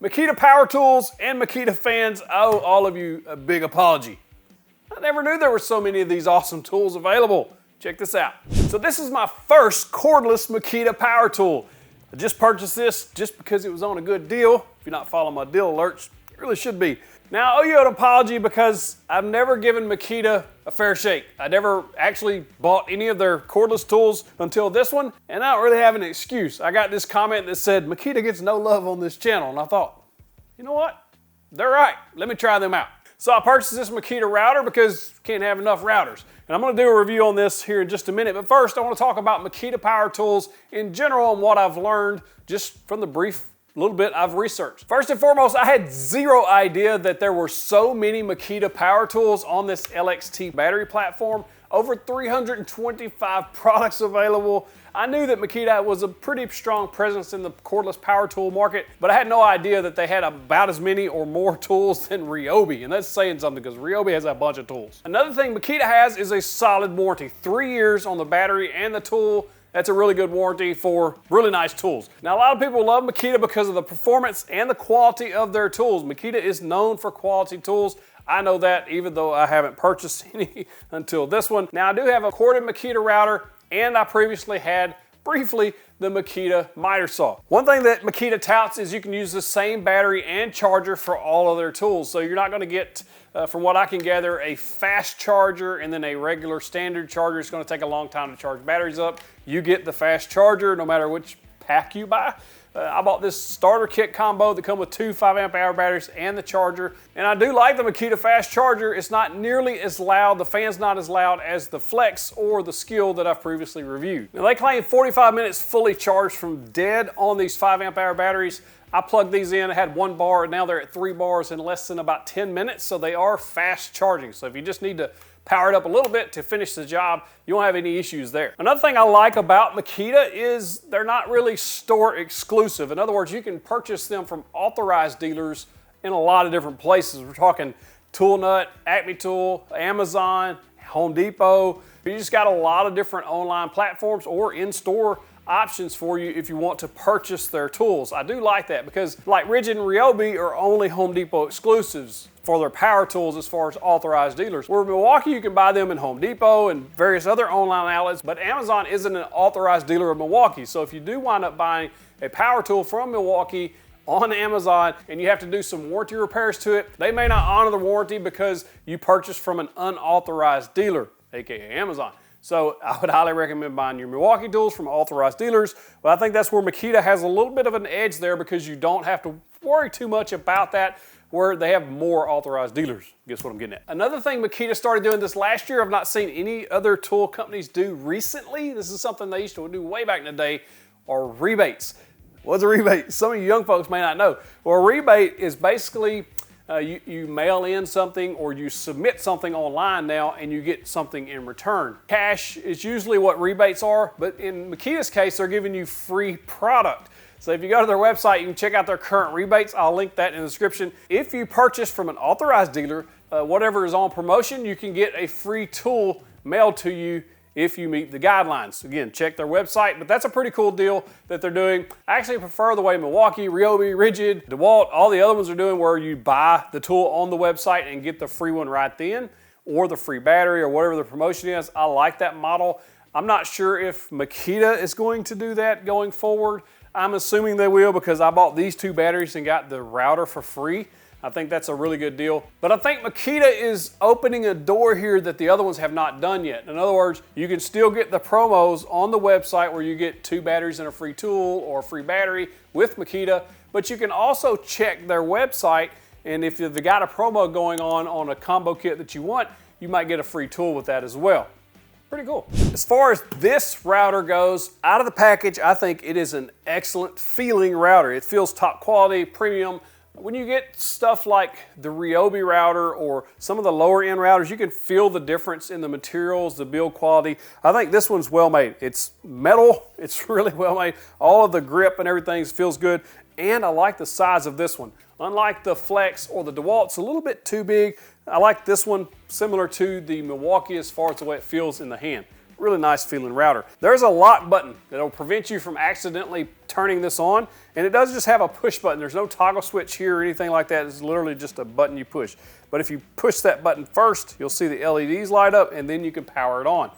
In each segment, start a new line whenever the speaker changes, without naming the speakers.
Makita Power Tools and Makita fans owe all of you a big apology. I never knew there were so many of these awesome tools available. Check this out. So this is my first cordless Makita power tool. I just purchased this just because it was on a good deal. If you're not following my deal alerts, you really should be. Now I owe you an apology because I've never given Makita a fair shake. I never actually bought any of their cordless tools until this one, and I don't really have an excuse. I got this comment that said, Makita gets no love on this channel, and I thought, you know what? They're right. Let me try them out. So I purchased this Makita router because you can't have enough routers. And I'm going to do a review on this here in just a minute. But first, I want to talk about Makita power tools in general and what I've learned just from the brief little bit I've researched. First and foremost, I had zero idea that there were so many Makita power tools on this LXT battery platform. Over 325 products available. I knew that Makita was a pretty strong presence in the cordless power tool market, but I had no idea that they had about as many or more tools than Ryobi, and that's saying something because Ryobi has a bunch of tools. Another thing Makita has is a solid warranty. 3 years on the battery and the tool. That's a really good warranty for really nice tools. Now, a lot of people love Makita because of the performance and the quality of their tools. Makita is known for quality tools. I know that even though I haven't purchased any until this one. Now, I do have a corded Makita router, and I previously had, briefly, the Makita miter saw. One thing that Makita touts is you can use the same battery and charger for all of their tools. So you're not gonna get, from what I can gather, a fast charger and then a regular standard charger. It's gonna take a long time to charge batteries up. You get the fast charger no matter which pack you buy. I bought this starter kit combo that come with 2 5-amp-hour batteries and the charger. And I do like the Makita fast charger. It's not nearly as loud, the fan's not as loud as the Flex or the Skill that I've previously reviewed. Now they claim 45 minutes fully charged from dead on these 5-amp-hour batteries. I plugged these in, I had 1 bar, and now they're at 3 bars in less than about 10 minutes, so they are fast charging. So if you just need to power it up a little bit to finish the job, you won't have any issues there. Another thing I like about Makita is they're not really store exclusive. In other words, you can purchase them from authorized dealers in a lot of different places. We're talking Tool Nut, Acme Tool, Amazon, Home Depot. You just got a lot of different online platforms or in-store options for you if you want to purchase their tools. I do like that because like Rigid and Ryobi are only Home Depot exclusives for their power tools as far as authorized dealers. Where Milwaukee, you can buy them in Home Depot and various other online outlets, but Amazon isn't an authorized dealer of Milwaukee. So if you do wind up buying a power tool from Milwaukee on Amazon and you have to do some warranty repairs to it, they may not honor the warranty because you purchased from an unauthorized dealer, aka Amazon. So I would highly recommend buying your Milwaukee tools from authorized dealers. But I think that's where Makita has a little bit of an edge there because you don't have to worry too much about that, where they have more authorized dealers. Guess what I'm getting at. Another thing Makita started doing this last year, I've not seen any other tool companies do recently. This is something they used to do way back in the day, are rebates. What's a rebate? Some of you young folks may not know. Well, a rebate is basically you mail in something or you submit something online now and you get something in return. Cash is usually what rebates are, but in Makita's case, they're giving you free product. So if you go to their website, you can check out their current rebates. I'll link that in the description. If you purchase from an authorized dealer, whatever is on promotion, you can get a free tool mailed to you if you meet the guidelines. Again, check their website, but that's a pretty cool deal that they're doing. I actually prefer the way Milwaukee, Ryobi, Rigid, DeWalt, all the other ones are doing where you buy the tool on the website and get the free one right then, or the free battery or whatever the promotion is. I like that model. I'm not sure if Makita is going to do that going forward. I'm assuming they will because I bought these 2 batteries and got the router for free. I think that's a really good deal. But I think Makita is opening a door here that the other ones have not done yet. In other words, you can still get the promos on the website where you get 2 batteries and a free tool or a free battery with Makita, but you can also check their website, and if they've got a promo going on a combo kit that you want, you might get a free tool with that as well. Pretty cool. As far as this router goes, out of the package, I think it is an excellent feeling router. It feels top quality, premium. When you get stuff like the Ryobi router or some of the lower end routers, you can feel the difference in the materials, the build quality. I think this one's well made. It's metal, it's really well made. All of the grip and everything feels good. And I like the size of this one. Unlike the Flex or the DeWalt, it's a little bit too big. I like this one similar to the Milwaukee as far as the way it feels in the hand. Really nice feeling router. There's a lock button that'll prevent you from accidentally turning this on, and it does just have a push button. There's no toggle switch here or anything like that. It's literally just a button you push. But if you push that button first, you'll see the LEDs light up, and then you can power it on.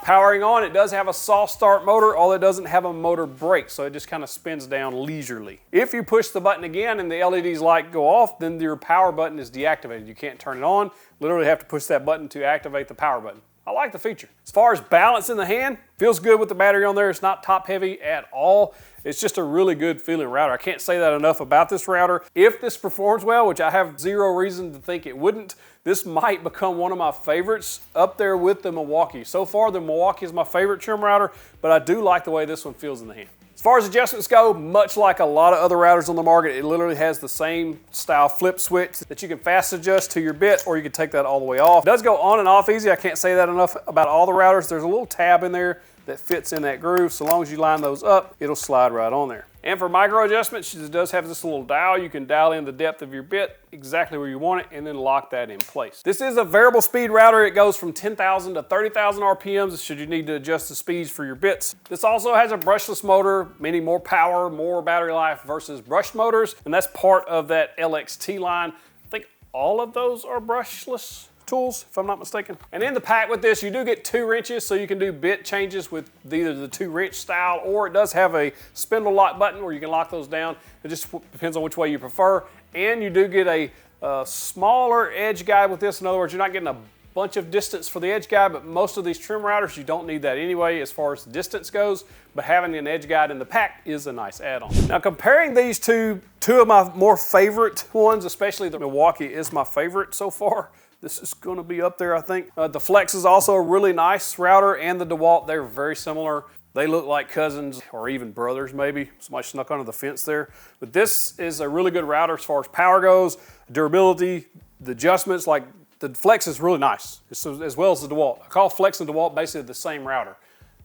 Powering on, it does have a soft start motor, although it doesn't have a motor brake, so it just kind of spins down leisurely. If you push the button again and the LEDs light go off, then your power button is deactivated. You can't turn it on. Literally have to push that button to activate the power button. I like the feature. As far as balance in the hand, feels good with the battery on there. It's not top heavy at all. It's just a really good feeling router. I can't say that enough about this router. If this performs well, which I have zero reason to think it wouldn't, this might become one of my favorites up there with the Milwaukee. So far, the Milwaukee is my favorite trim router, but I do like the way this one feels in the hand. As far as adjustments go, much like a lot of other routers on the market, it literally has the same style flip switch that you can fast adjust to your bit, or you can take that all the way off. It does go on and off easy. I can't say that enough about all the routers. There's a little tab in there that fits in that groove. So long as you line those up, it'll slide right on there. And for micro adjustments, it does have this little dial. You can dial in the depth of your bit exactly where you want it and then lock that in place. This is a variable speed router. It goes from 10,000 to 30,000 RPMs should you need to adjust the speeds for your bits. This also has a brushless motor, meaning more power, more battery life versus brushed motors. And that's part of that LXT line. I think all of those are brushless tools, if I'm not mistaken. And in the pack with this, you do get 2 wrenches, so you can do bit changes with either the 2 wrench style, or it does have a spindle lock button where you can lock those down. It just depends on which way you prefer. And you do get a smaller edge guide with this. In other words, you're not getting a bunch of distance for the edge guide, but most of these trim routers, you don't need that anyway as far as distance goes, but having an edge guide in the pack is a nice add-on. Now comparing these two of my more favorite ones, especially the Milwaukee is my favorite so far. This is going to be up there, I think. The Flex is also a really nice router, and the DeWalt, they're very similar. They look like cousins or even brothers maybe. Somebody snuck under the fence there. But this is a really good router as far as power goes, durability, the adjustments. Like the Flex is really nice, as well as the DeWalt. I call Flex and DeWalt basically the same router,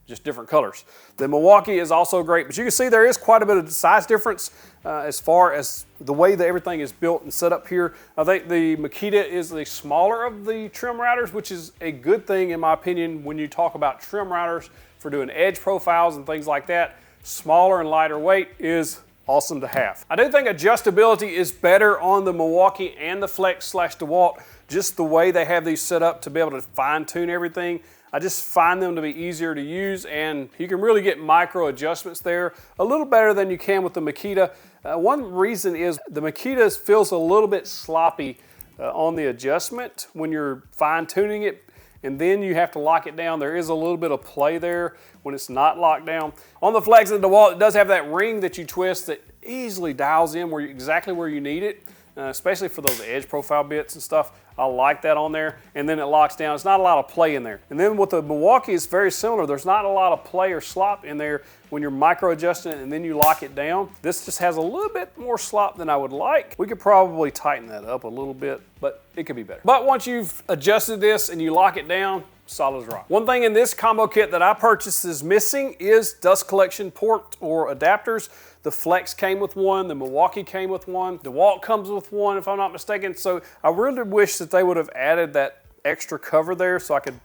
just different colors. The Milwaukee is also great, but you can see there is quite a bit of size difference as far as the way that everything is built and set up here. I think the Makita is the smaller of the trim routers, which is a good thing in my opinion when you talk about trim routers for doing edge profiles and things like that. Smaller and lighter weight is awesome to have. I do think adjustability is better on the Milwaukee and the Flex / DeWalt, just the way they have these set up to be able to fine tune everything. I just find them to be easier to use, and you can really get micro adjustments there a little better than you can with the Makita. One reason is the Makita feels a little bit sloppy on the adjustment when you're fine tuning it, and then you have to lock it down. There is a little bit of play there when it's not locked down. On the Flex and DeWalt, it does have that ring that you twist that easily dials in exactly where you need it, especially for those edge profile bits and stuff. I like that on there, and then it locks down. It's not a lot of play in there. And then with the Milwaukee, it's very similar. There's not a lot of play or slop in there when you're micro adjusting it and then you lock it down. This just has a little bit more slop than I would like. We could probably tighten that up a little bit, but it could be better. But once you've adjusted this and you lock it down, solid as rock. One thing in this combo kit that I purchased is missing is dust collection port or adapters. The Flex came with one, the Milwaukee came with one, the DeWalt comes with one if I'm not mistaken. So I really wish that they would have added that extra cover there so I could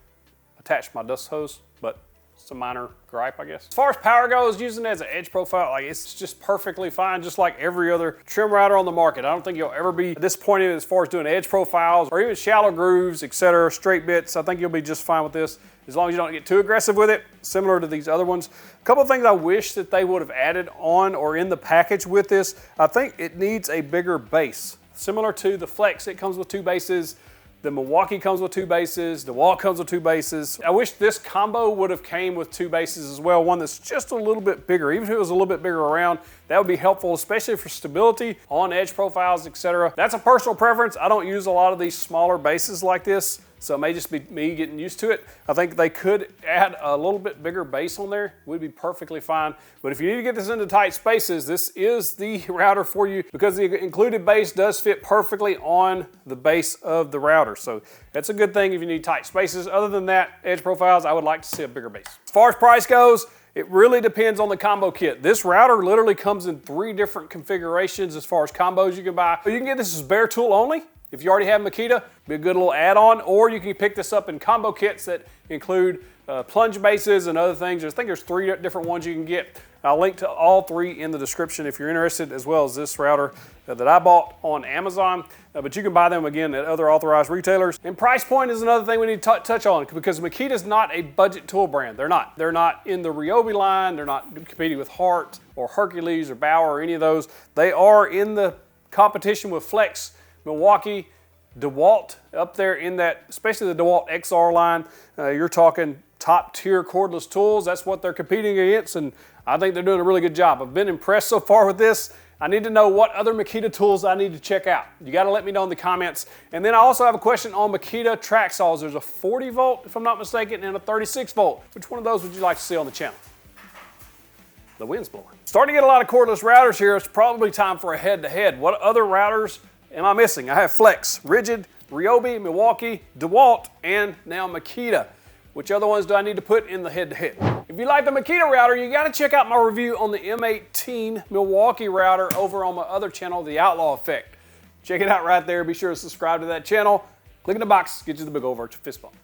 attach my dust hose, but it's a minor gripe, I guess. As far as power goes, using it as an edge profile, like it's just perfectly fine, just like every other trim router on the market. I don't think you'll ever be disappointed as far as doing edge profiles or even shallow grooves, etc., straight bits. I think you'll be just fine with this as long as you don't get too aggressive with it, similar to these other ones. A couple of things I wish that they would have added on or in the package with this. I think it needs a bigger base. Similar to the Flex, it comes with 2 bases. The Milwaukee comes with 2 bases. The DeWalt comes with 2 bases. I wish this combo would have came with 2 bases as well, one that's just a little bit bigger. Even if it was a little bit bigger around, that would be helpful, especially for stability on edge profiles, etc. That's a personal preference. I don't use a lot of these smaller bases like this, so it may just be me getting used to it. I think they could add a little bit bigger base on there. Would be perfectly fine. But if you need to get this into tight spaces, this is the router for you because the included base does fit perfectly on the base of the router. So that's a good thing if you need tight spaces. Other than that, edge profiles, I would like to see a bigger base. As far as price goes, it really depends on the combo kit. This router literally comes in 3 different configurations as far as combos you can buy. You can get this as bare tool only. If you already have Makita, be a good little add-on, or you can pick this up in combo kits that include plunge bases and other things. I think there's 3 different ones you can get. I'll link to all 3 in the description if you're interested, as well as this router that I bought on Amazon. But you can buy them again at other authorized retailers. And price point is another thing we need to touch on, because Makita's not a budget tool brand. They're not. They're not in the Ryobi line. They're not competing with Hart or Hercules or Bauer or any of those. They are in the competition with Flex, Milwaukee, DeWalt, up there in that, especially the DeWalt XR line. You're talking top tier cordless tools. That's what they're competing against, and I think they're doing a really good job. I've been impressed so far with this. I need to know what other Makita tools I need to check out. You got to let me know in the comments. And then I also have a question on Makita track saws. There's a 40 volt, if I'm not mistaken, and a 36 volt. Which one of those would you like to see on the channel? The wind's blowing. Starting to get a lot of cordless routers here. It's probably time for a head-to-head. What other routers am I missing? I have Flex, Rigid, Ryobi, Milwaukee, DeWalt, and now Makita. Which other ones do I need to put in the head-to-head? If you like the Makita router, you gotta check out my review on the M18 Milwaukee router over on my other channel, The Outlaw Effect. Check it out right there. Be sure to subscribe to that channel. Click in the box, get you the big old virtual fist bump.